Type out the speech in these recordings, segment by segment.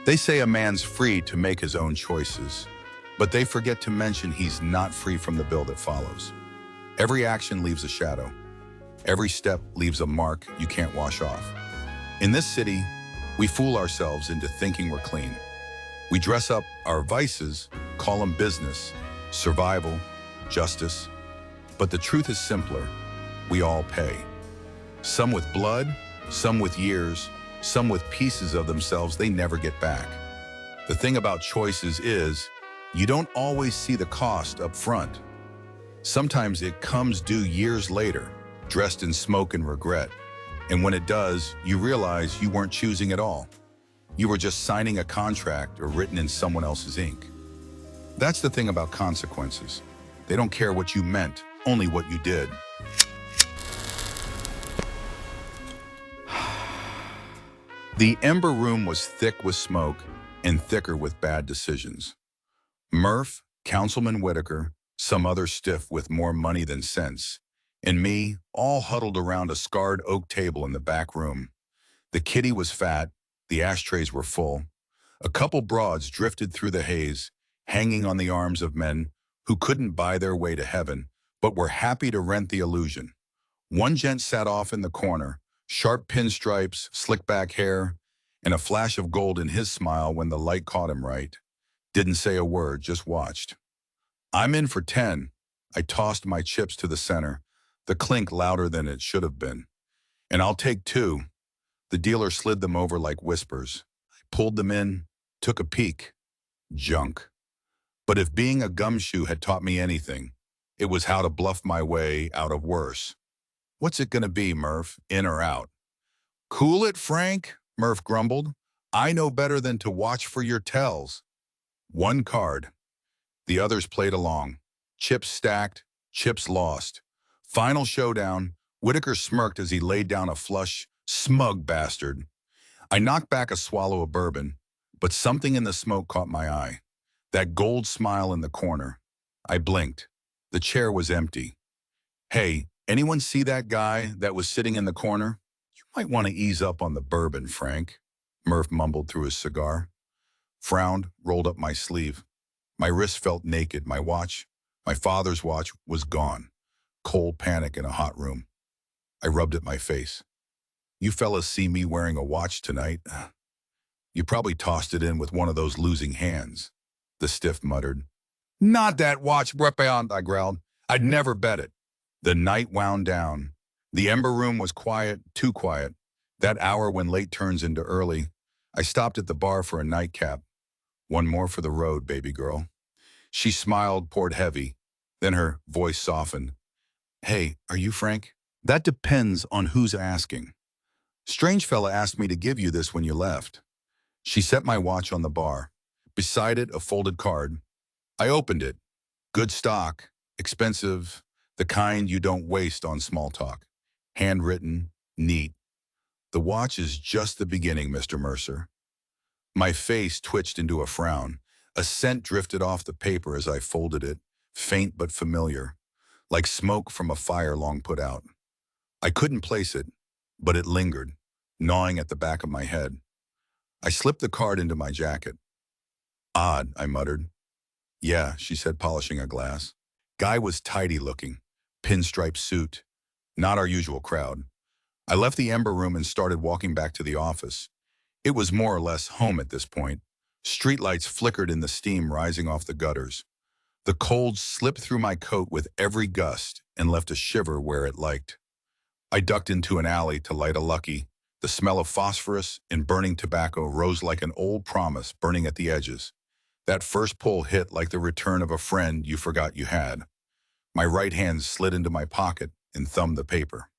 They say a man's free to make his own choices, but they forget to mention he's not free from the bill that follows. Every action leaves a shadow. Every step leaves a mark you can't wash off. In this city, we fool ourselves into thinking we're clean. We dress up our vices, call them business, survival, justice. But the truth is simpler. We all pay. Some with blood, some with years, some with pieces of themselves they never get back. The thing about choices is, you don't always see the cost up front. Sometimes it comes due years later, dressed in smoke and regret. And when it does, you realize you weren't choosing at all. You were just signing a contract or written in someone else's ink. That's the thing about consequences. They don't care what you meant, only what you did. The Ember Room was thick with smoke and thicker with bad decisions. Murph, Councilman Whitaker, some other stiff with more money than sense, and me, all huddled around a scarred oak table in the back room. The kitty was fat, the ashtrays were full. A couple broads drifted through the haze, hanging on the arms of men who couldn't buy their way to heaven, but were happy to rent the illusion. One gent sat off in the corner, sharp pinstripes, slick back hair, and a flash of gold in his smile when the light caught him right. Didn't say a word, just watched. I'm in for 10. I tossed my chips to the center, the clink louder than it should have been. And I'll take 2. The dealer slid them over like whispers. I pulled them in, took a peek. Junk. But if being a gumshoe had taught me anything, it was how to bluff my way out of worse. What's it gonna be, Murph? In or out? Cool it, Frank, Murph grumbled. I know better than to watch for your tells. 1 card. The others played along. Chips stacked, chips lost. Final showdown. Whitaker smirked as he laid down a flush, smug bastard. I knocked back a swallow of bourbon, but something in the smoke caught my eye. That gold smile in the corner. I blinked. The chair was empty. Hey, anyone see that guy that was sitting in the corner? You might want to ease up on the bourbon, Frank, Murph mumbled through his cigar. Frowned, rolled up my sleeve. My wrist felt naked. My watch, my father's watch, was gone. Cold panic in a hot room. I rubbed at my face. You fellas see me wearing a watch tonight? You probably tossed it in with one of those losing hands, the stiff muttered. Not that watch, Brepeyant, I growled. I'd never bet it. The night wound down. The Ember Room was quiet, too quiet. That hour when late turns into early. I stopped at the bar for a nightcap. 1 more for the road, baby girl. She smiled, poured heavy. Then her voice softened. Hey, are you Frank? That depends on who's asking. Strange fella asked me to give you this when you left. She set my watch on the bar. Beside it, a folded card. I opened it. Good stock, expensive, the kind you don't waste on small talk. Handwritten, neat. The watch is just the beginning, Mr. Mercer. My face twitched into a frown. A scent drifted off the paper as I folded it, faint but familiar, like smoke from a fire long put out. I couldn't place it, but it lingered, gnawing at the back of my head. I slipped the card into my jacket. Odd, I muttered. Yeah, she said, polishing a glass. Guy was tidy looking, pinstripe suit, not our usual crowd. I left the Ember Room and started walking back to the office. It was more or less home at this point. Streetlights flickered in the steam rising off the gutters. The cold slipped through my coat with every gust and left a shiver where it liked. I ducked into an alley to light a Lucky. The smell of phosphorus and burning tobacco rose like an old promise burning at the edges. That first pull hit like the return of a friend you forgot you had. My right hand slid into my pocket and thumbed the paper.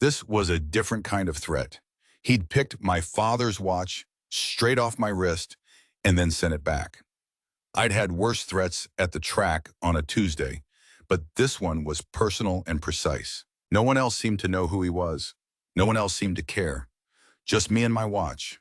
This was a different kind of threat. He'd picked my father's watch straight off my wrist and then sent it back. I'd had worse threats at the track on a Tuesday, but this one was personal and precise. No one else seemed to know who he was. No one else seemed to care. Just me and my watch.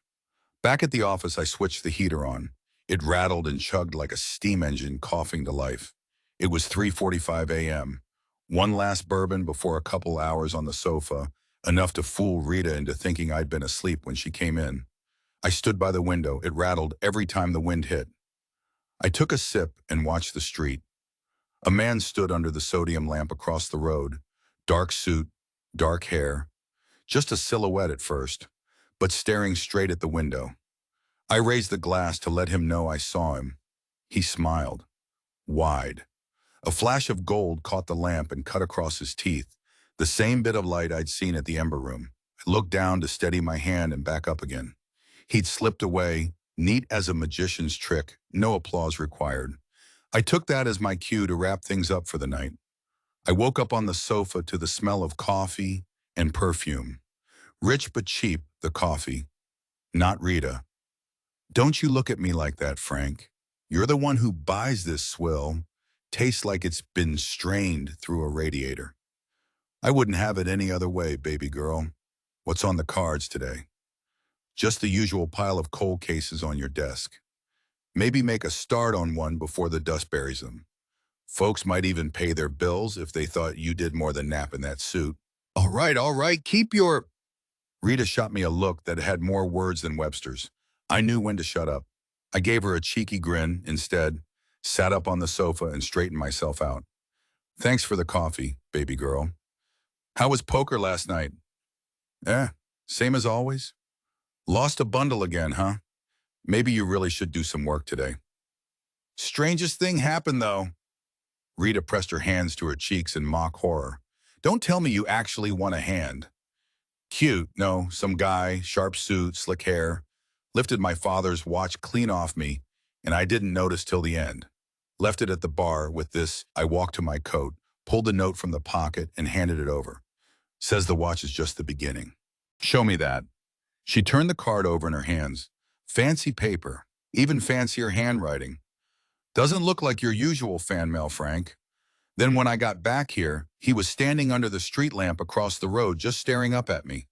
Back at the office, I switched the heater on. It rattled and chugged like a steam engine coughing to life. It was 3:45 a.m. One last bourbon before a couple hours on the sofa, enough to fool Rita into thinking I'd been asleep when she came in. I stood by the window. It rattled every time the wind hit. I took a sip and watched the street. A man stood under the sodium lamp across the road. Dark suit, dark hair, just a silhouette at first, but staring straight at the window. I raised the glass to let him know I saw him. He smiled, wide. A flash of gold caught the lamp and cut across his teeth, the same bit of light I'd seen at the Ember Room. I looked down to steady my hand and back up again. He'd slipped away, neat as a magician's trick, no applause required. I took that as my cue to wrap things up for the night. I woke up on the sofa to the smell of coffee and perfume. Rich but cheap, the coffee. Not Rita. Don't you look at me like that, Frank. You're the one who buys this swill. Tastes like it's been strained through a radiator. I wouldn't have it any other way, baby girl. What's on the cards today? Just the usual pile of cold cases on your desk. Maybe make a start on one before the dust buries them. Folks might even pay their bills if they thought you did more than nap in that suit. All right, keep your... Rita shot me a look that had more words than Webster's. I knew when to shut up. I gave her a cheeky grin instead, sat up on the sofa and straightened myself out. Thanks for the coffee, baby girl. How was poker last night? Same as always. Lost a bundle again, huh? Maybe you really should do some work today. Strangest thing happened, though. Rita pressed her hands to her cheeks in mock horror. Don't tell me you actually won a hand. Cute, no, some guy, sharp suit, slick hair, lifted my father's watch clean off me, and I didn't notice till the end. Left it at the bar with this. I walked to my coat, pulled the note from the pocket, and handed it over. Says the watch is just the beginning. Show me that. She turned the card over in her hands. Fancy paper, even fancier handwriting. Doesn't look like your usual fan mail, Frank. Then when I got back here, he was standing under the street lamp across the road, just staring up at me.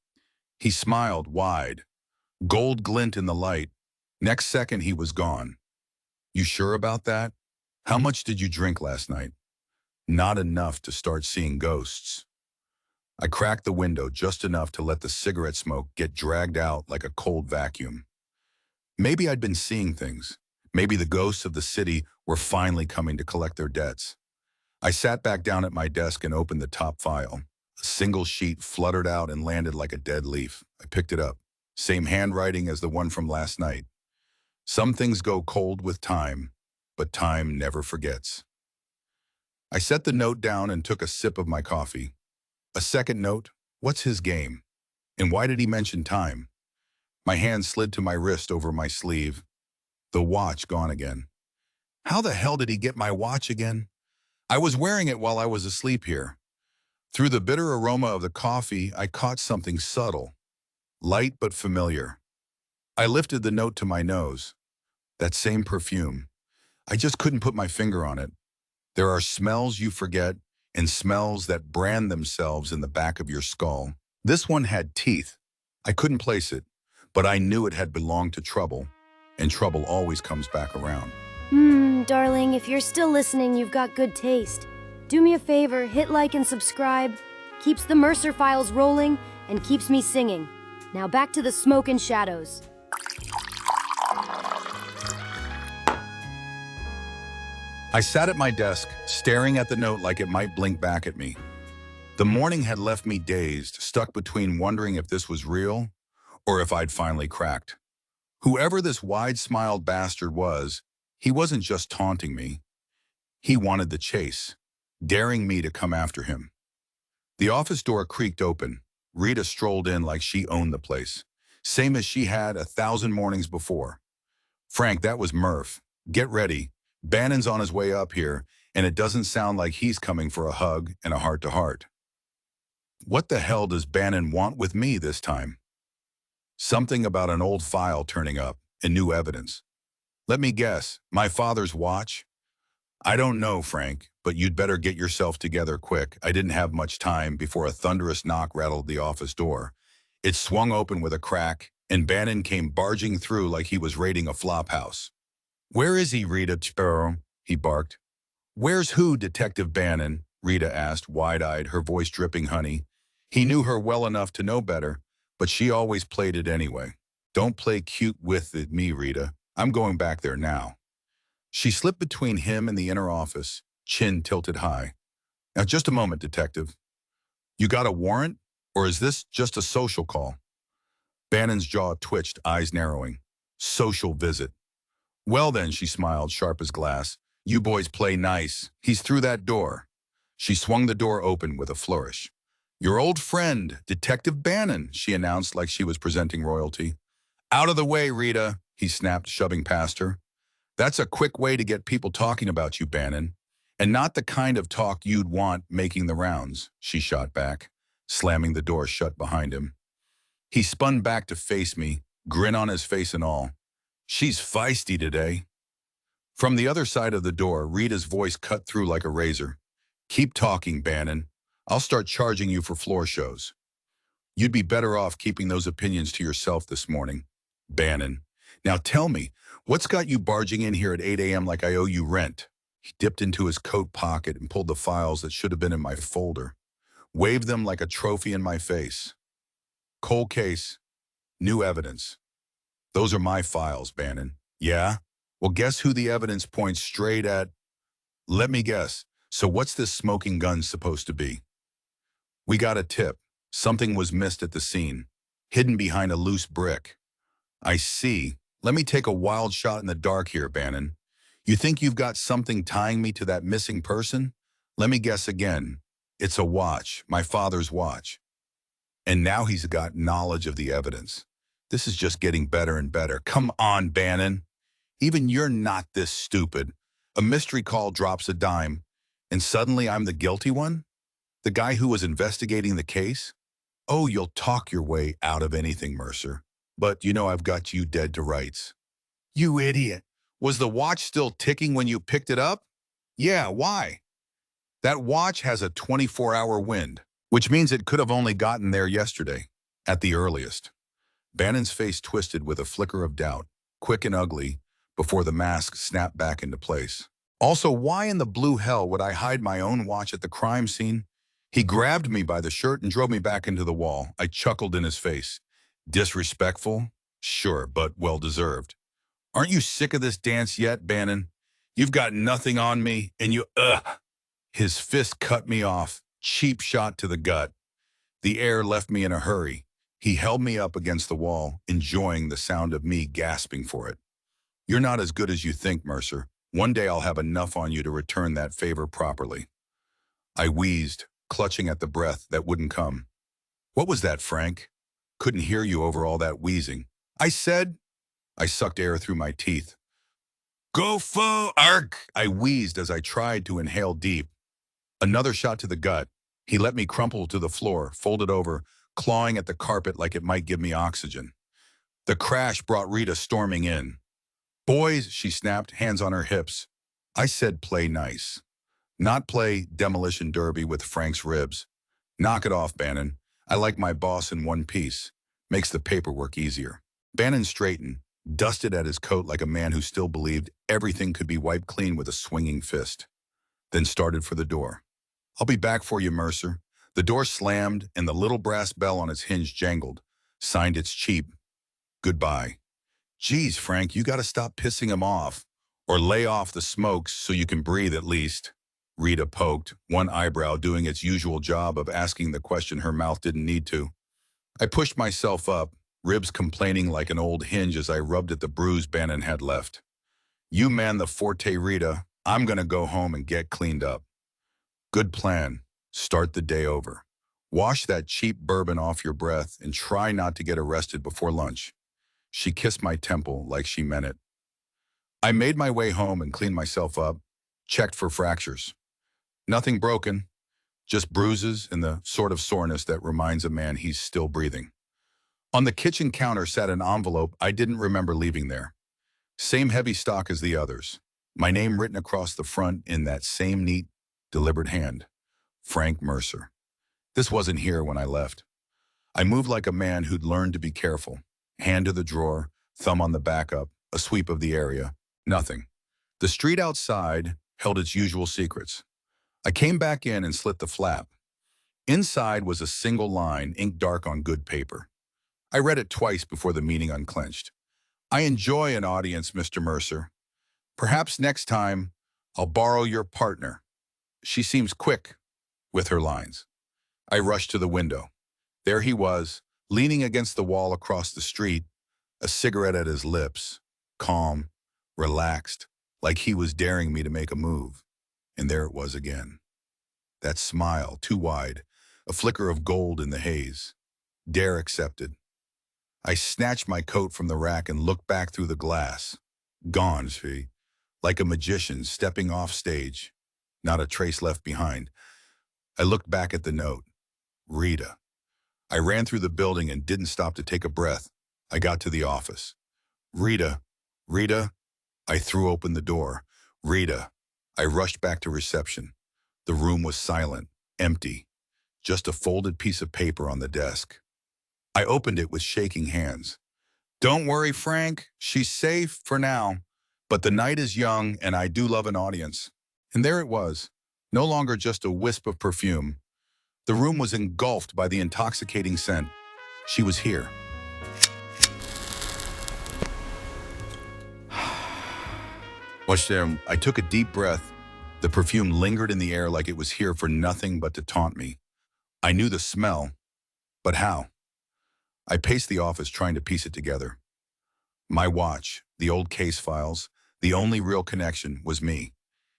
He smiled wide. Gold glint in the light. Next second, he was gone. You sure about that? How much did you drink last night? Not enough to start seeing ghosts. I cracked the window just enough to let the cigarette smoke get dragged out like a cold vacuum. Maybe I'd been seeing things. Maybe the ghosts of the city were finally coming to collect their debts. I sat back down at my desk and opened the top file. A single sheet fluttered out and landed like a dead leaf. I picked it up. Same handwriting as the one from last night. Some things go cold with time, but time never forgets. I set the note down and took a sip of my coffee. A second note, what's his game? And why did he mention time? My hand slid to my wrist over my sleeve. The watch gone again. How the hell did he get my watch again? I was wearing it while I was asleep here. Through the bitter aroma of the coffee, I caught something subtle, light but familiar. I lifted the note to my nose. That same perfume. I just couldn't put my finger on it. There are smells you forget and smells that brand themselves in the back of your skull. This one had teeth. I couldn't place it, but I knew it had belonged to trouble, and trouble always comes back around. Darling, if you're still listening, you've got good taste. Do me a favor, hit like and subscribe. Keeps the Mercer files rolling and keeps me singing. Now back to the smoke and shadows. I sat at my desk, staring at the note like it might blink back at me. The morning had left me dazed, stuck between wondering if this was real or if I'd finally cracked. Whoever this wide-smiled bastard was, he wasn't just taunting me. He wanted the chase, daring me to come after him. The office door creaked open. Rita strolled in like she owned the place, same as she had 1,000 mornings before. Frank, that was Murph. Get ready. Bannon's on his way up here, and it doesn't sound like he's coming for a hug and a heart-to-heart. What the hell does Bannon want with me this time? Something about an old file turning up and new evidence. Let me guess, my father's watch? I don't know, Frank, but you'd better get yourself together quick. I didn't have much time before a thunderous knock rattled the office door. It swung open with a crack, and Bannon came barging through like he was raiding a flophouse. Where is he, Rita? He barked. Where's who, Detective Bannon? Rita asked, wide-eyed, her voice dripping honey. He knew her well enough to know better, but she always played it anyway. Don't play cute with me, Rita. I'm going back there now. She slipped between him and the inner office, chin tilted high. Now, just a moment, detective. You got a warrant? Or is this just a social call? Bannon's jaw twitched, eyes narrowing. Social visit. Well then, she smiled, sharp as glass. You boys play nice. He's through that door. She swung the door open with a flourish. Your old friend, Detective Bannon, she announced like she was presenting royalty. Out of the way, Rita, he snapped, shoving past her. That's a quick way to get people talking about you, Bannon. And not the kind of talk you'd want making the rounds, she shot back, slamming the door shut behind him. He spun back to face me, grin on his face and all. She's feisty today. From the other side of the door, Rita's voice cut through like a razor. Keep talking, Bannon. I'll start charging you for floor shows. You'd be better off keeping those opinions to yourself this morning. Bannon. Now tell me, what's got you barging in here at 8 a.m. like I owe you rent? He dipped into his coat pocket and pulled the files that should have been in my folder. Waved them like a trophy in my face. Cold case. New evidence. Those are my files, Bannon. Yeah? Well, guess who the evidence points straight at? Let me guess. So what's this smoking gun supposed to be? We got a tip. Something was missed at the scene, hidden behind a loose brick. I see. Let me take a wild shot in the dark here, Bannon. You think you've got something tying me to that missing person? Let me guess again. It's a watch, my father's watch. And now he's got knowledge of the evidence. This is just getting better and better. Come on, Bannon. Even you're not this stupid. A mystery call drops a dime, and suddenly I'm the guilty one? The guy who was investigating the case? Oh, you'll talk your way out of anything, Mercer. But you know I've got you dead to rights. You idiot. Was the watch still ticking when you picked it up? Yeah, why? That watch has a 24-hour wind, which means it could have only gotten there yesterday, at the earliest. Bannon's face twisted with a flicker of doubt, quick and ugly, before the mask snapped back into place. Also, why in the blue hell would I hide my own watch at the crime scene? He grabbed me by the shirt and drove me back into the wall. I chuckled in his face. Disrespectful? Sure, but well-deserved. Aren't you sick of this dance yet, Bannon? You've got nothing on me, and you, His fist cut me off, cheap shot to the gut. The air left me in a hurry. He held me up against the wall, enjoying the sound of me gasping for it. You're not as good as you think, Mercer. One day I'll have enough on you to return that favor properly. I wheezed, clutching at the breath that wouldn't come. What was that, Frank? Couldn't hear you over all that wheezing. I said... I sucked air through my teeth. Go for arc! I wheezed as I tried to inhale deep. Another shot to the gut. He let me crumple to the floor, folded over, clawing at the carpet like it might give me oxygen. The crash brought Rita storming in. Boys, she snapped, hands on her hips. I said play nice. Not play demolition derby with Frank's ribs. Knock it off, Bannon. I like my boss in one piece. Makes the paperwork easier. Bannon straightened, dusted at his coat like a man who still believed everything could be wiped clean with a swinging fist. Then started for the door. I'll be back for you, Mercer. The door slammed and the little brass bell on its hinge jangled. Signed it's cheap. Goodbye. Geez, Frank, you gotta stop pissing him off. Or lay off the smokes so you can breathe at least. Rita poked, one eyebrow doing its usual job of asking the question her mouth didn't need to. I pushed myself up, ribs complaining like an old hinge as I rubbed at the bruise Bannon had left. You man the forte, Rita. I'm gonna go home and get cleaned up. Good plan. Start the day over. Wash that cheap bourbon off your breath and try not to get arrested before lunch. She kissed my temple like she meant it. I made my way home and cleaned myself up, checked for fractures. Nothing broken, just bruises and the sort of soreness that reminds a man he's still breathing. On the kitchen counter sat an envelope I didn't remember leaving there. Same heavy stock as the others. My name written across the front in that same neat, deliberate hand. Frank Mercer. This wasn't here when I left. I moved like a man who'd learned to be careful. Hand to the drawer, thumb on the backup, a sweep of the area. Nothing. The street outside held its usual secrets. I came back in and slit the flap. Inside was a single line, inked dark on good paper. I read it twice before the meaning unclenched. I enjoy an audience, Mr. Mercer. Perhaps next time I'll borrow your partner. She seems quick with her lines. I rushed to the window. There he was, leaning against the wall across the street, a cigarette at his lips, calm, relaxed, like he was daring me to make a move. And there it was again. That smile, too wide, a flicker of gold in the haze. Dare accepted. I snatched my coat from the rack and looked back through the glass. Gone, she, like a magician stepping off stage. Not a trace left behind. I looked back at the note. Rita. I ran through the building and didn't stop to take a breath. I got to the office. Rita. Rita. I threw open the door. Rita. I rushed back to reception. The room was silent, empty. Just a folded piece of paper on the desk. I opened it with shaking hands. Don't worry, Frank. She's safe for now. But the night is young, and I do love an audience. And there it was, no longer just a wisp of perfume. The room was engulfed by the intoxicating scent. She was here. Watch there. I took a deep breath. The perfume lingered in the air like it was here for nothing but to taunt me. I knew the smell, but how? I paced the office trying to piece it together. My watch, the old case files, the only real connection was me.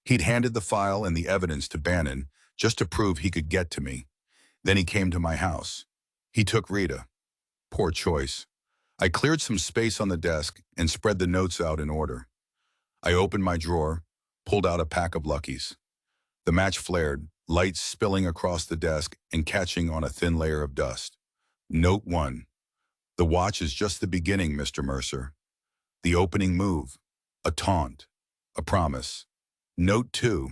He'd handed the file and the evidence to Bannon just to prove he could get to me. Then he came to my house. He took Rita. Poor choice. I cleared some space on the desk and spread the notes out in order. I opened my drawer, pulled out a pack of Luckies. The match flared, lights spilling across the desk and catching on a thin layer of dust. Note 1. The watch is just the beginning, Mr. Mercer. The opening move. A taunt. A promise. Note 2.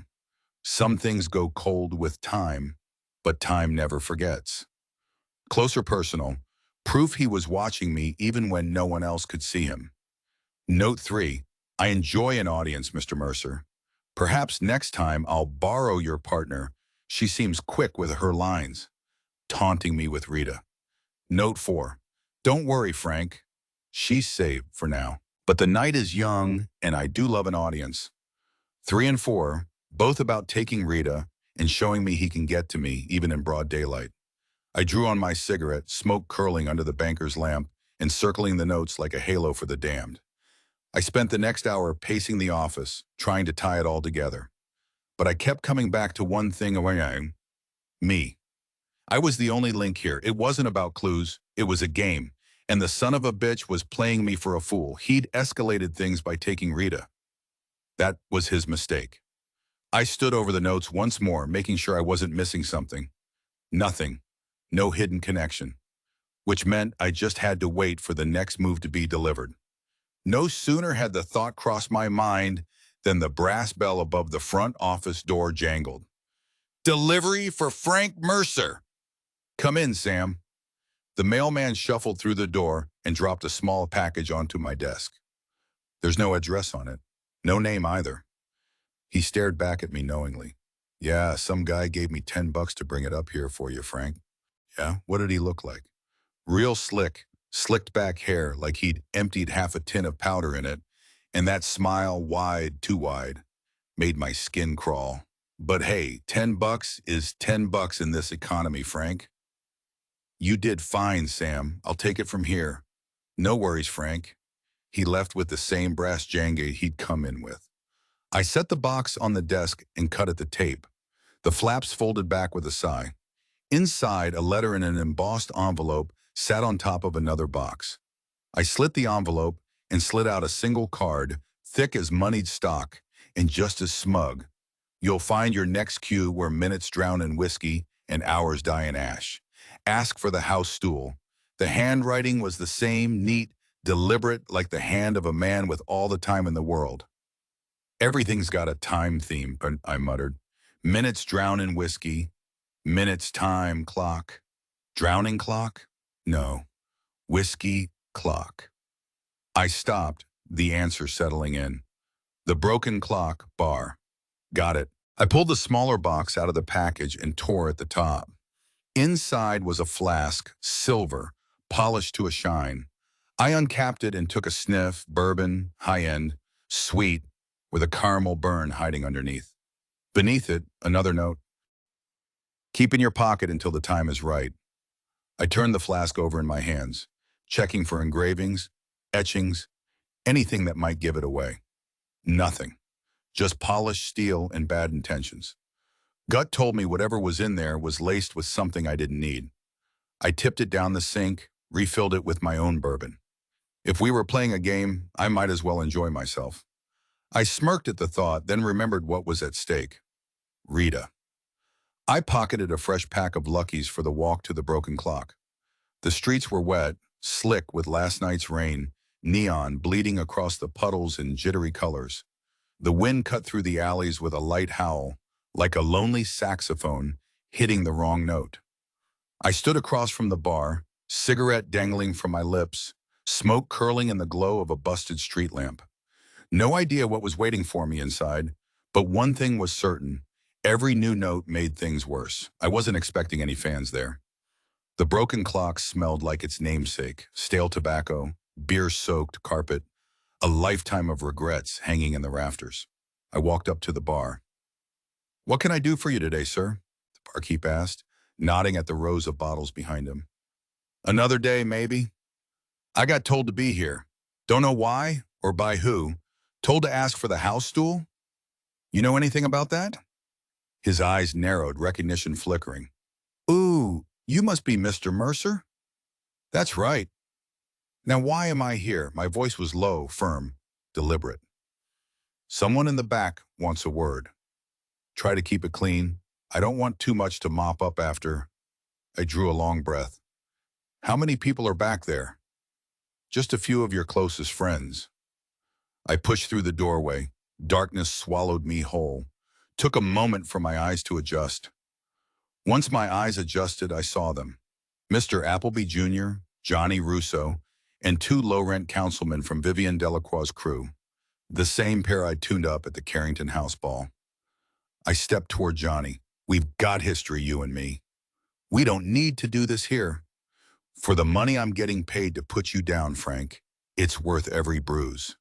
Some things go cold with time, but time never forgets. Closer personal. Proof he was watching me even when no one else could see him. Note 3. I enjoy an audience, Mr. Mercer. Perhaps next time I'll borrow your partner. She seems quick with her lines. Taunting me with Rita. Note 4. Don't worry, Frank. She's safe for now. But the night is young, and I do love an audience. 3 and 4, both about taking Rita and showing me he can get to me, even in broad daylight. I drew on my cigarette, smoke curling under the banker's lamp, and circling the notes like a halo for the damned. I spent the next hour pacing the office, trying to tie it all together. But I kept coming back to one thing: me. I was the only link here. It wasn't about clues. It was a game. And the son of a bitch was playing me for a fool. He'd escalated things by taking Rita. That was his mistake. I stood over the notes once more, making sure I wasn't missing something. Nothing. No hidden connection. Which meant I just had to wait for the next move to be delivered. No sooner had the thought crossed my mind than the brass bell above the front office door jangled. Delivery for Frank Mercer. Come in, Sam. The mailman shuffled through the door and dropped a small package onto my desk. There's no address on it. No name either. He stared back at me knowingly. Yeah, some guy gave me $10 to bring it up here for you, Frank. Yeah, what did he look like? Real slick, slicked back hair like he'd emptied half a tin of powder in it, and that smile, wide, too wide, made my skin crawl. But hey, $10 is $10 in this economy, Frank. You did fine, Sam. I'll take it from here. No worries, Frank. He left with the same brass jangle he'd come in with. I set the box on the desk and cut at the tape. The flaps folded back with a sigh. Inside, a letter in an embossed envelope sat on top of another box. I slit the envelope and slid out a single card, thick as moneyed stock and just as smug. You'll find your next cue where minutes drown in whiskey and hours die in ash. Ask for the house stool. The handwriting was the same, neat, deliberate, like the hand of a man with all the time in the world. Everything's got a time theme, I muttered. Minutes drown in whiskey. Minutes, time, clock. Drowning clock? No. Whiskey, clock. I stopped, the answer settling in. The broken clock, bar. Got it. I pulled the smaller box out of the package and tore at the top. Inside was a flask, silver, polished to a shine. I uncapped it and took a sniff, bourbon, high-end, sweet, with a caramel burn hiding underneath. Beneath it, another note. Keep in your pocket until the time is right. I turned the flask over in my hands, checking for engravings, etchings, anything that might give it away. Nothing. Just polished steel and bad intentions. Gut told me whatever was in there was laced with something I didn't need. I tipped it down the sink, refilled it with my own bourbon. If we were playing a game, I might as well enjoy myself. I smirked at the thought, then remembered what was at stake. Rita. I pocketed a fresh pack of Luckies for the walk to the broken clock. The streets were wet, slick with last night's rain, neon bleeding across the puddles in jittery colors. The wind cut through the alleys with a light howl, like a lonely saxophone hitting the wrong note. I stood across from the bar, cigarette dangling from my lips, smoke curling in the glow of a busted street lamp. No idea what was waiting for me inside, but one thing was certain. Every new note made things worse. I wasn't expecting any fans there. The broken clock smelled like its namesake, stale tobacco, beer-soaked carpet, a lifetime of regrets hanging in the rafters. I walked up to the bar. "What can I do for you today, sir?" the barkeep asked, nodding at the rows of bottles behind him. "Another day, maybe?" "I got told to be here. Don't know why or by who. Told to ask for the house stool? You know anything about that?" His eyes narrowed, recognition flickering. "Ooh, you must be Mr. Mercer?" "That's right. Now why am I here?" My voice was low, firm, deliberate. "Someone in the back wants a word. Try to keep it clean. I don't want too much to mop up after." I drew a long breath. "How many people are back there?" "Just a few of your closest friends." I pushed through the doorway. Darkness swallowed me whole. Took a moment for my eyes to adjust. Once my eyes adjusted, I saw them. Mr. Appleby Jr., Johnny Russo, and two low-rent councilmen from Vivian Delacroix's crew. The same pair I tuned up at the Carrington House ball. I stepped toward Johnny. "We've got history, you and me. We don't need to do this here. For the money I'm getting paid to put you down, Frank, it's worth every bruise."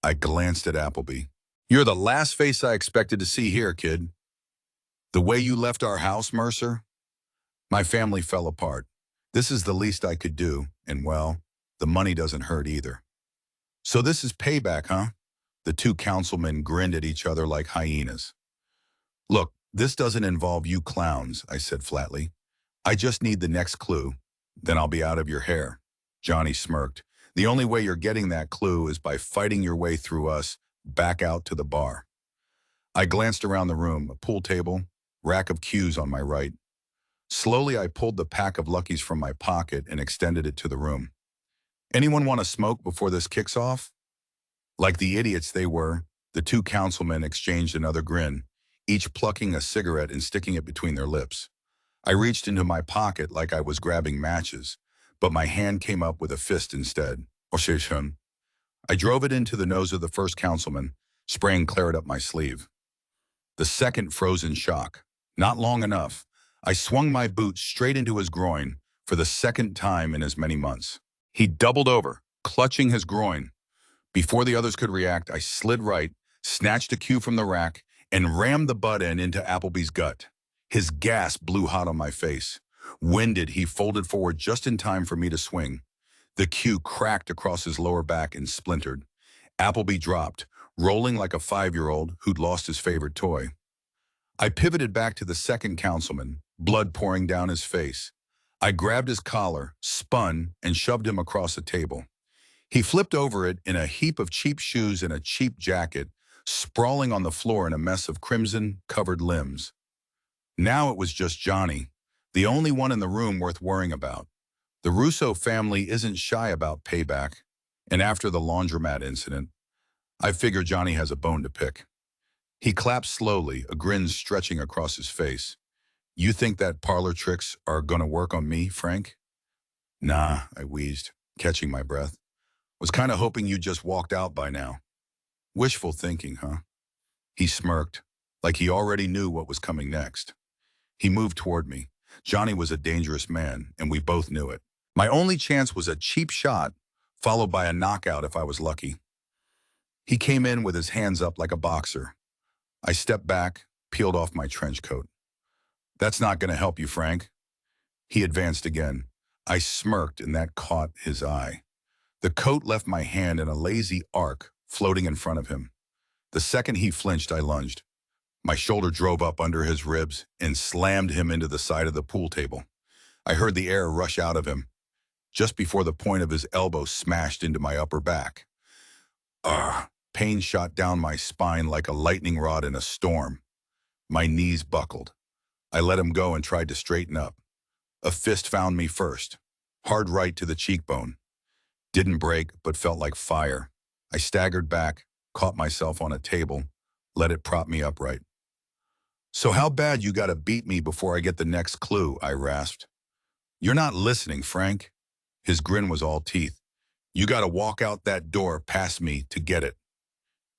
I glanced at Appleby. "You're the last face I expected to see here, kid. The way you left our house, Mercer? My family fell apart. This is the least I could do, and well, the money doesn't hurt either." "So this is payback, huh?" The two councilmen grinned at each other like hyenas. "Look, this doesn't involve you clowns," I said flatly. "I just need the next clue, then I'll be out of your hair." Johnny smirked. "The only way you're getting that clue is by fighting your way through us back out to the bar." I glanced around the room, a pool table, rack of cues on my right. Slowly, I pulled the pack of Luckies from my pocket and extended it to the room. "Anyone want to smoke before this kicks off?" Like the idiots they were, the two councilmen exchanged another grin, each plucking a cigarette and sticking it between their lips. I reached into my pocket like I was grabbing matches, but my hand came up with a fist instead. "Oshishun." I drove it into the nose of the first councilman, spraying claret up my sleeve. The second froze in shock. Not long enough. I swung my boot straight into his groin for the second time in as many months. He doubled over, clutching his groin. Before the others could react, I slid right, snatched a cue from the rack, and rammed the butt end into Appleby's gut. His gas blew hot on my face. Winded, he folded forward just in time for me to swing. The cue cracked across his lower back and splintered. Appleby dropped, rolling like a 5-year-old who'd lost his favorite toy. I pivoted back to the second councilman, blood pouring down his face. I grabbed his collar, spun, and shoved him across the table. He flipped over it in a heap of cheap shoes and a cheap jacket, sprawling on the floor in a mess of crimson-covered limbs. Now it was just Johnny, the only one in the room worth worrying about. The Russo family isn't shy about payback, and after the laundromat incident, I figure Johnny has a bone to pick. He clapped slowly, a grin stretching across his face. "You think that parlor tricks are gonna work on me, Frank?" "Nah," I wheezed, catching my breath. "Was kinda hoping you just walked out by now." "Wishful thinking, huh?" He smirked, like he already knew what was coming next. He moved toward me. Johnny was a dangerous man, and we both knew it. My only chance was a cheap shot, followed by a knockout if I was lucky. He came in with his hands up like a boxer. I stepped back, peeled off my trench coat. "That's not going to help you, Frank." He advanced again. I smirked, and that caught his eye. The coat left my hand in a lazy arc, floating in front of him. The second he flinched, I lunged. My shoulder drove up under his ribs and slammed him into the side of the pool table. I heard the air rush out of him, just before the point of his elbow smashed into my upper back. Pain shot down my spine like a lightning rod in a storm. My knees buckled. I let him go and tried to straighten up. A fist found me first, hard right to the cheekbone. Didn't break, but felt like fire. I staggered back, caught myself on a table, let it prop me upright. "So how bad you gotta beat me before I get the next clue?" I rasped. "You're not listening, Frank." His grin was all teeth. "You gotta walk out that door past me to get it."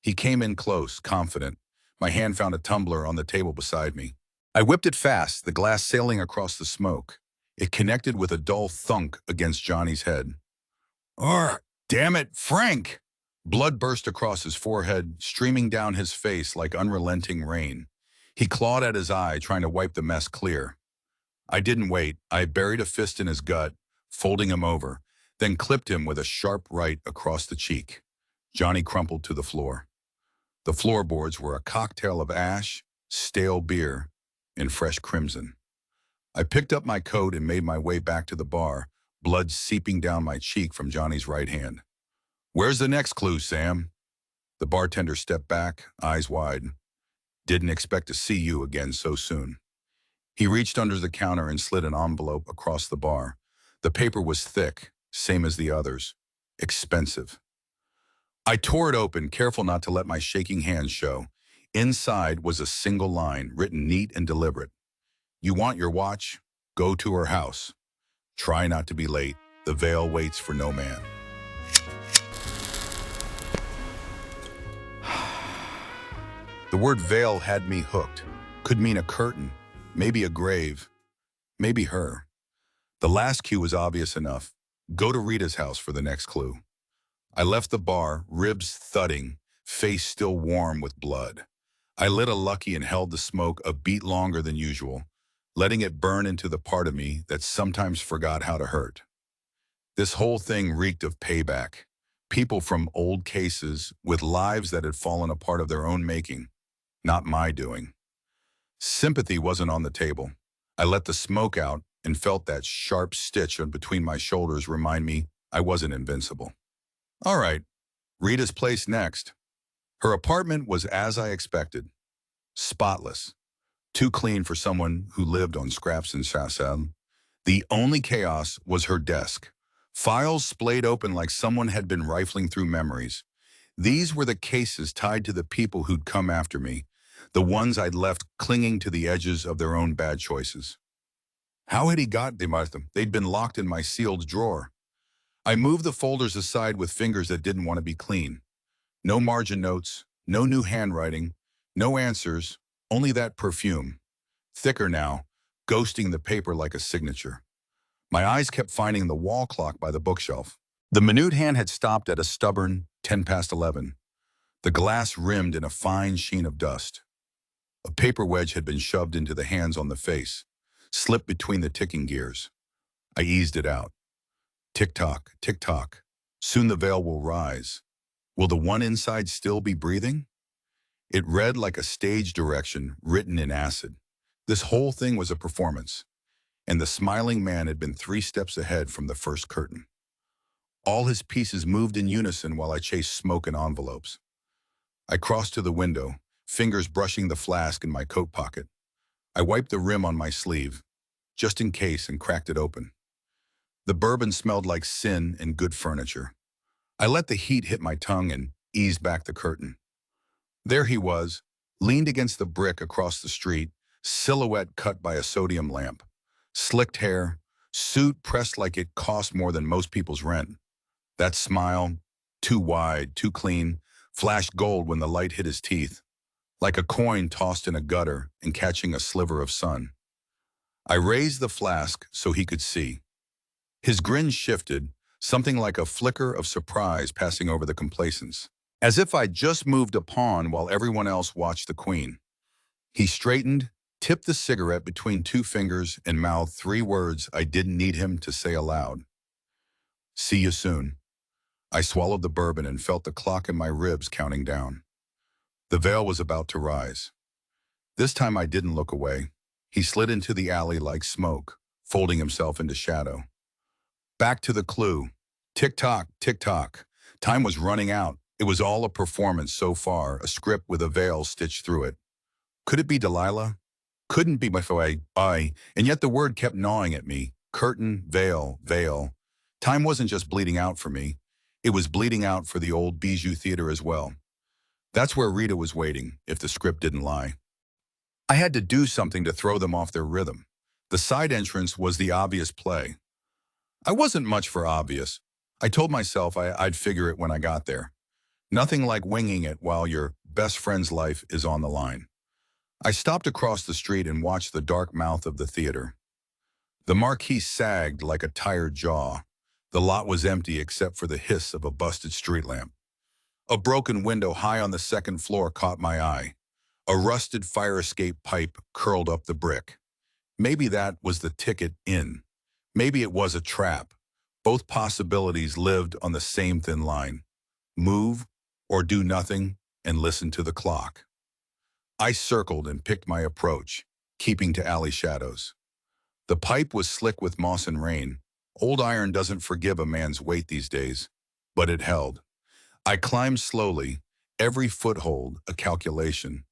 He came in close, confident. My hand found a tumbler on the table beside me. I whipped it fast, the glass sailing across the smoke. It connected with a dull thunk against Johnny's head. Damn it, Frank!" Blood burst across his forehead, streaming down his face like unrelenting rain. He clawed at his eye, trying to wipe the mess clear. I didn't wait. I buried a fist in his gut, folding him over, then clipped him with a sharp right across the cheek. Johnny crumpled to the floor. The floorboards were a cocktail of ash, stale beer, and fresh crimson. I picked up my coat and made my way back to the bar, blood seeping down my cheek from Johnny's right hand. "Where's the next clue, Sam?" The bartender stepped back, eyes wide. "Didn't expect to see you again so soon." He reached under the counter and slid an envelope across the bar. The paper was thick, same as the others. Expensive. I tore it open, careful not to let my shaking hands show. Inside was a single line, written neat and deliberate. "You want your watch? Go to her house. Try not to be late. The veil waits for no man." The word veil had me hooked. Could mean a curtain, maybe a grave, maybe her. The last cue was obvious enough. Go to Rita's house for the next clue. I left the bar, ribs thudding, face still warm with blood. I lit a Lucky and held the smoke a beat longer than usual, letting it burn into the part of me that sometimes forgot how to hurt. This whole thing reeked of payback. People from old cases with lives that had fallen apart of their own making, not my doing. Sympathy wasn't on the table. I let the smoke out and felt that sharp stitch between my shoulders remind me I wasn't invincible. All right, Rita's place next. Her apartment was as I expected. Spotless. Too clean for someone who lived on scraps and chassan. The only chaos was her desk. Files splayed open like someone had been rifling through memories. These were the cases tied to the people who'd come after me, the ones I'd left clinging to the edges of their own bad choices. How had he got them? They'd been locked in my sealed drawer. I moved the folders aside with fingers that didn't want to be clean. No margin notes, no new handwriting, no answers, only that perfume. Thicker now, ghosting the paper like a signature. My eyes kept finding the wall clock by the bookshelf. The minute hand had stopped at a stubborn 11:10. The glass rimmed in a fine sheen of dust. A paper wedge had been shoved into the hands on the face, slipped between the ticking gears. I eased it out. Tick-tock, tick-tock. Soon the veil will rise. Will the one inside still be breathing? It read like a stage direction written in acid. This whole thing was a performance, and the smiling man had been 3 steps ahead from the first curtain. All his pieces moved in unison while I chased smoke and envelopes. I crossed to the window, fingers brushing the flask in my coat pocket. I wiped the rim on my sleeve, just in case, and cracked it open. The bourbon smelled like sin and good furniture. I let the heat hit my tongue and eased back the curtain. There he was, leaned against the brick across the street, silhouette cut by a sodium lamp. Slicked hair, suit pressed like it cost more than most people's rent. That smile, too wide, too clean, flashed gold when the light hit his teeth, like a coin tossed in a gutter and catching a sliver of sun. I raised the flask so he could see. His grin shifted, something like a flicker of surprise passing over the complacence. As if I'd just moved a pawn while everyone else watched the queen. He straightened, tipped the cigarette between two fingers, and mouthed three words I didn't need him to say aloud. See you soon. I swallowed the bourbon and felt the clock in my ribs counting down. The veil was about to rise. This time I didn't look away. He slid into the alley like smoke, folding himself into shadow. Back to the clue. Tick-tock, tick-tock. Time was running out. It was all a performance so far, a script with a veil stitched through it. Could it be Delilah? Couldn't be my I, and yet the word kept gnawing at me. Curtain, veil, veil. Time wasn't just bleeding out for me. It was bleeding out for the old Bijou Theater as well. That's where Rita was waiting, if the script didn't lie. I had to do something to throw them off their rhythm. The side entrance was the obvious play. I wasn't much for obvious. I told myself I'd figure it when I got there. Nothing like winging it while your best friend's life is on the line. I stopped across the street and watched the dark mouth of the theater. The marquee sagged like a tired jaw. The lot was empty except for the hiss of a busted street lamp. A broken window high on the second floor caught my eye. A rusted fire escape pipe curled up the brick. Maybe that was the ticket in. Maybe it was a trap. Both possibilities lived on the same thin line. Move or do nothing and listen to the clock. I circled and picked my approach, keeping to alley shadows. The pipe was slick with moss and rain. Old iron doesn't forgive a man's weight these days, but it held. I climbed slowly, every foothold a calculation,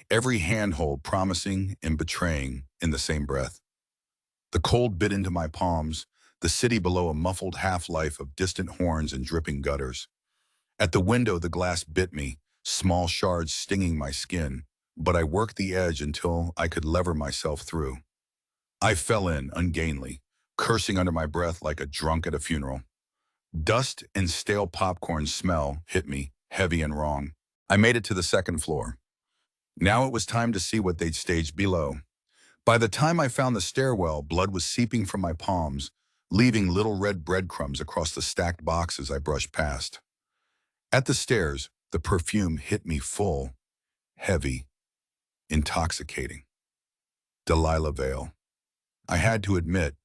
every handhold promising and betraying in the same breath. The cold bit into my palms, the city below a muffled half-life of distant horns and dripping gutters. At the window, the glass bit me, small shards stinging my skin, but I worked the edge until I could lever myself through. I fell in, ungainly, cursing under my breath like a drunk at a funeral. Dust and stale popcorn smell hit me, heavy and wrong. I made it to the second floor. Now it was time to see what they'd staged below. By the time I found the stairwell, blood was seeping from my palms, leaving little red breadcrumbs across the stacked boxes I brushed past. At the stairs, the perfume hit me full, heavy, intoxicating. Delilah Vale. I had to admit,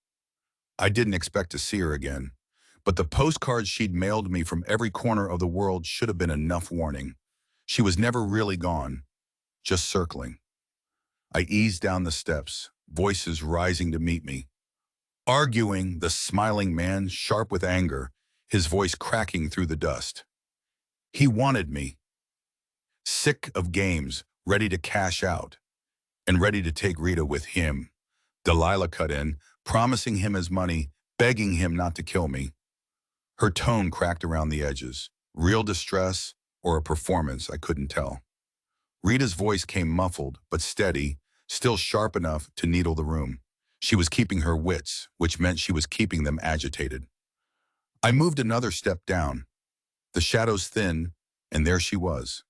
I didn't expect to see her again, but the postcards she'd mailed me from every corner of the world should have been enough warning. She was never really gone, just circling. I eased down the steps, voices rising to meet me. Arguing, the smiling man, sharp with anger, his voice cracking through the dust. He wanted me. Sick of games, ready to cash out, and ready to take Rita with him. Delilah cut in, promising him his money, begging him not to kill me. Her tone cracked around the edges, real distress or a performance I couldn't tell. Rita's voice came muffled but steady, still sharp enough to needle the room. She was keeping her wits, which meant she was keeping them agitated. I moved another step down. The shadows thinned, and there she was,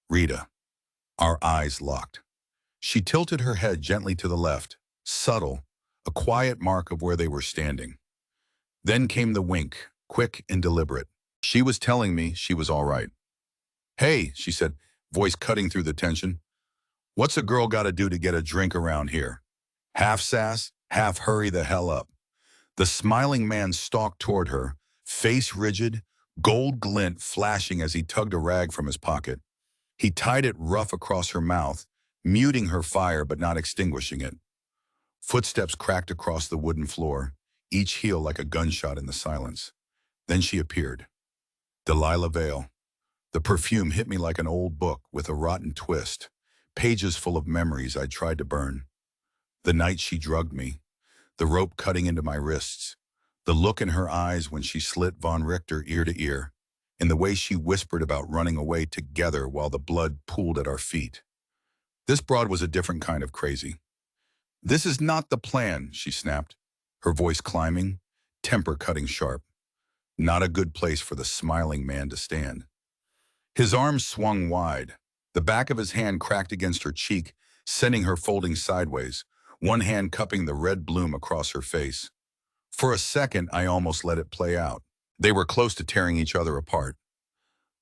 Rita. Our eyes locked. She tilted her head gently to the left, subtle, a quiet mark of where they were standing. Then came the wink, quick and deliberate. She was telling me she was all right. Hey, she said, voice cutting through the tension. What's a girl got to do to get a drink around here? Half sass, half hurry the hell up. The smiling man stalked toward her, face rigid, gold glint flashing as he tugged a rag from his pocket. He tied it rough across her mouth, muting her fire but not extinguishing it. Footsteps cracked across the wooden floor, each heel like a gunshot in the silence. Then she appeared. Delilah Vale. The perfume hit me like an old book with a rotten twist, pages full of memories I'd tried to burn. The night she drugged me, the rope cutting into my wrists, the look in her eyes when she slit Von Richter ear to ear, and the way she whispered about running away together while the blood pooled at our feet. This broad was a different kind of crazy. This is not the plan, she snapped, her voice climbing, temper cutting sharp. Not a good place for the smiling man to stand. His arms swung wide. The back of his hand cracked against her cheek, sending her folding sideways, one hand cupping the red bloom across her face. For a second, I almost let it play out. They were close to tearing each other apart.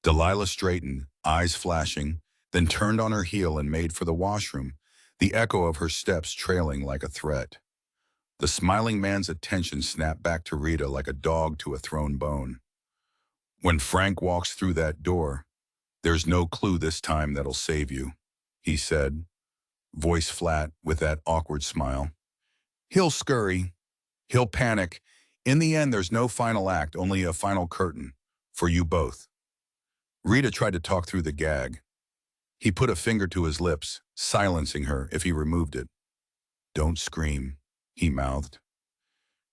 Delilah straightened, eyes flashing, then turned on her heel and made for the washroom, the echo of her steps trailing like a threat. The smiling man's attention snapped back to Rita like a dog to a thrown bone. When Frank walks through that door, there's no clue this time that'll save you, he said, voice flat with that awkward smile. He'll scurry. He'll panic. In the end, there's no final act, only a final curtain. For you both. Rita tried to talk through the gag. He put a finger to his lips, silencing her if he removed it. Don't scream, he mouthed.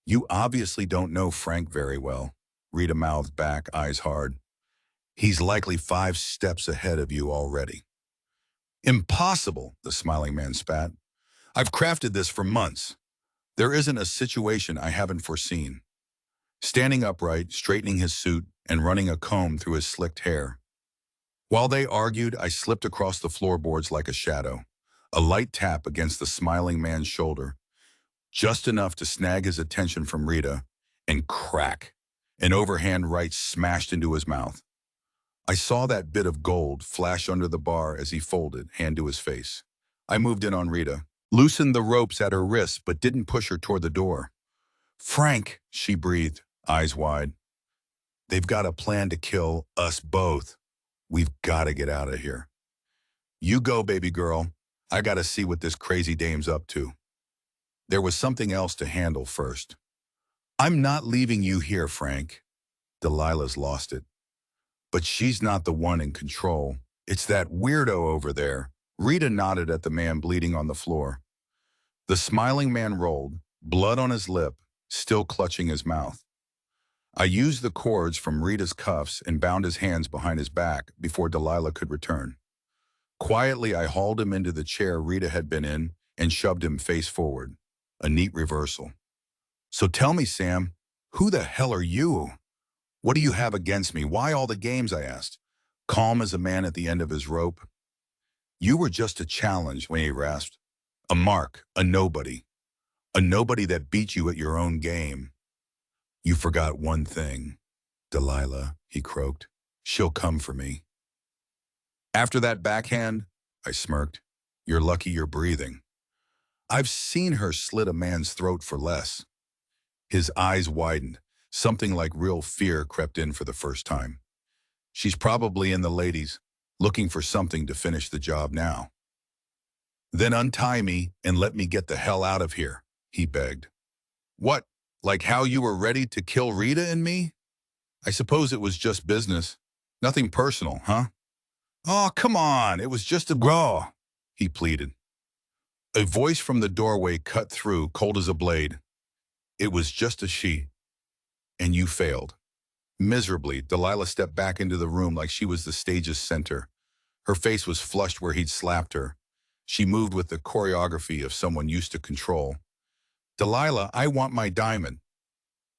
You obviously don't know Frank very well, Rita mouthed back, eyes hard. He's likely 5 steps ahead of you already. Impossible, the smiling man spat. I've crafted this for months. There isn't a situation I haven't foreseen. Standing upright, straightening his suit, and running a comb through his slicked hair. While they argued, I slipped across the floorboards like a shadow, a light tap against the smiling man's shoulder, just enough to snag his attention from Rita, and crack, an overhand right smashed into his mouth. I saw that bit of gold flash under the bar as he folded, hand to his face. I moved in on Rita, loosened the ropes at her wrists but didn't push her toward the door. Frank, she breathed, eyes wide. They've got a plan to kill us both. We've got to get out of here. You go, baby girl. I got to see what this crazy dame's up to. There was something else to handle first. I'm not leaving you here, Frank. Delilah's lost it. But she's not the one in control. It's that weirdo over there. Rita nodded at the man bleeding on the floor. The smiling man rolled, blood on his lip, still clutching his mouth. I used the cords from Rita's cuffs and bound his hands behind his back before Delilah could return. Quietly, I hauled him into the chair Rita had been in and shoved him face forward. A neat reversal. So tell me, Sam, who the hell are you? What do you have against me? Why all the games, I asked, calm as a man at the end of his rope. You were just a challenge, when he rasped. A mark, a nobody that beat you at your own game. You forgot one thing, Delilah, he croaked. She'll come for me. After that backhand, I smirked, you're lucky you're breathing. I've seen her slit a man's throat for less. His eyes widened. Something like real fear crept in for the first time. She's probably in the ladies, looking for something to finish the job now. Then untie me and let me get the hell out of here, he begged. What, like how you were ready to kill Rita and me? I suppose it was just business. Nothing personal, huh? Oh, come on, it was just a brawl, he pleaded. A voice from the doorway cut through, cold as a blade. It was just a she. And you failed. Miserably, Delilah stepped back into the room like she was the stage's center. Her face was flushed where he'd slapped her. She moved with the choreography of someone used to control. Delilah, I want my diamond.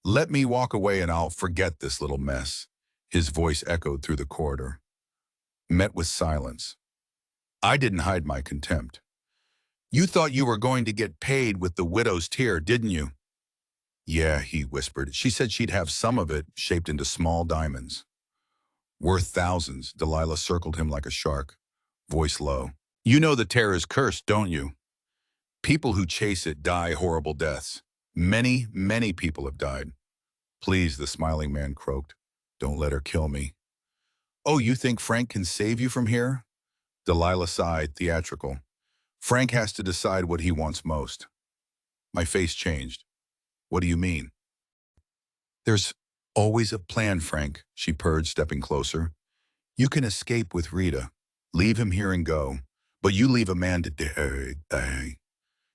Let me walk away and I'll forget this little mess. His voice echoed through the corridor. Met with silence. I didn't hide my contempt. You thought you were going to get paid with the widow's tear, didn't you? Yeah, he whispered. She said she'd have some of it shaped into small diamonds. Worth thousands, Delilah circled him like a shark, voice low. You know the tear is cursed, don't you? People who chase it die horrible deaths. Many, many people have died. Please, the smiling man croaked. Don't let her kill me. Oh, you think Frank can save you from here? Delilah sighed, theatrical. Frank has to decide what he wants most. My face changed. What do you mean? There's always a plan, Frank, she purred, stepping closer. You can escape with Rita. Leave him here and go. But you leave a man to die.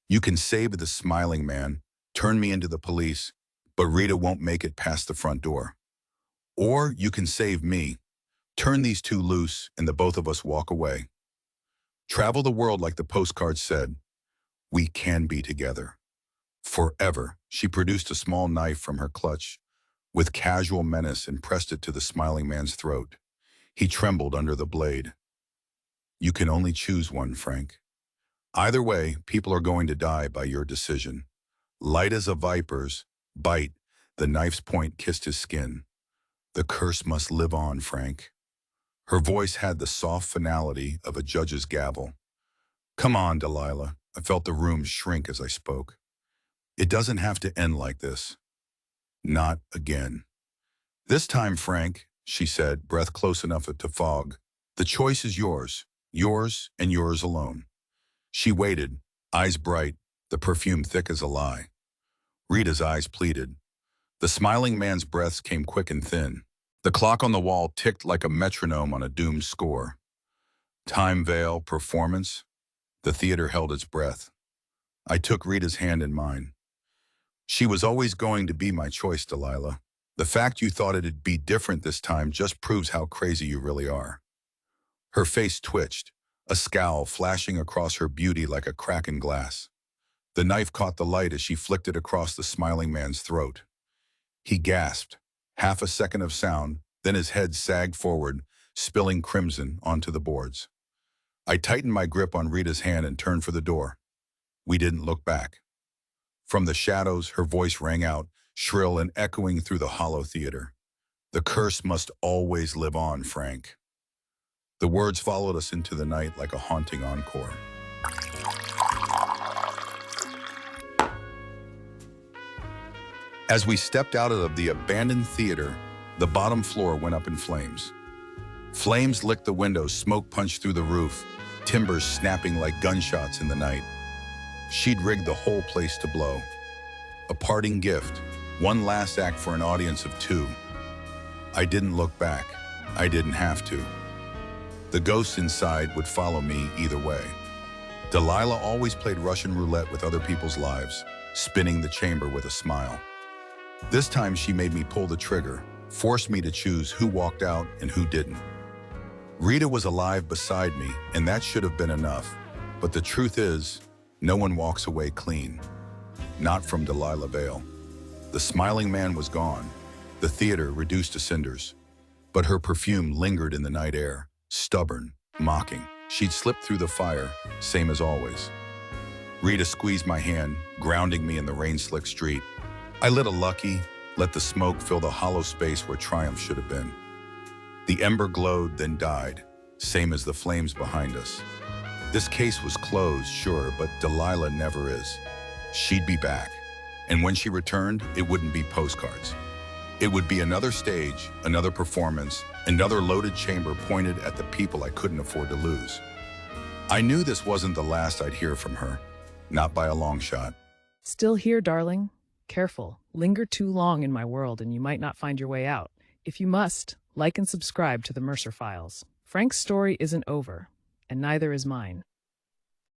You can save the smiling man, turn me into the police, but Rita won't make it past the front door. Or you can save me, turn these two loose, and the both of us walk away. Travel the world like the postcard said. We can be together. Forever, she produced a small knife from her clutch, with casual menace and pressed it to the smiling man's throat. He trembled under the blade. You can only choose one, Frank. Either way, people are going to die by your decision. Light as a viper's, Bite. The knife's point kissed his skin. The curse must live on, Frank. Her voice had the soft finality of a judge's gavel. Come on, Delilah. I felt the room shrink as I spoke. It doesn't have to end like this. Not again. This time, Frank, she said, breath close enough to fog. The choice is yours and yours alone. She waited, eyes bright, the perfume thick as a lie. Rita's eyes pleaded. The smiling man's breaths came quick and thin. The clock on the wall ticked like a metronome on a doomed score. Time, veil, performance. The theater held its breath. I took Rita's hand in mine. She was always going to be my choice, Delilah. The fact you thought it'd be different this time just proves how crazy you really are. Her face twitched, a scowl flashing across her beauty like a crack in glass. The knife caught the light as she flicked it across the smiling man's throat. He gasped, half a second of sound, then his head sagged forward, spilling crimson onto the boards. I tightened my grip on Rita's hand and turned for the door. We didn't look back. From the shadows, her voice rang out, shrill and echoing through the hollow theater. The curse must always live on, Frank. The words followed us into the night like a haunting encore. As we stepped out of the abandoned theater, the bottom floor went up in flames. Flames licked the windows, smoke punched through the roof, timbers snapping like gunshots in the night. She'd rigged the whole place to blow. A parting gift, one last act for an audience of two. I didn't look back. I didn't have to. The ghosts inside would follow me either way. Delilah always played Russian roulette with other people's lives, spinning the chamber with a smile. This time she made me pull the trigger, forced me to choose who walked out and who didn't. Rita was alive beside me, and that should have been enough. But the truth is, no one walks away clean. Not from Delilah Vale. The smiling man was gone, the theater reduced to cinders. But her perfume lingered in the night air, stubborn, mocking. She'd slipped through the fire, same as always. Rita squeezed my hand, grounding me in the rain-slick street. I lit a lucky, let the smoke fill the hollow space where triumph should have been. The ember glowed, then died, same as the flames behind us. This case was closed, sure, but Delilah never is. She'd be back. And when she returned, it wouldn't be postcards. It would be another stage, another performance, another loaded chamber pointed at the people I couldn't afford to lose. I knew this wasn't the last I'd hear from her, not by a long shot. Still here, darling? Careful. Linger too long in my world and you might not find your way out. If you must, like and subscribe to the Mercer Files. Frank's story isn't over, and neither is mine.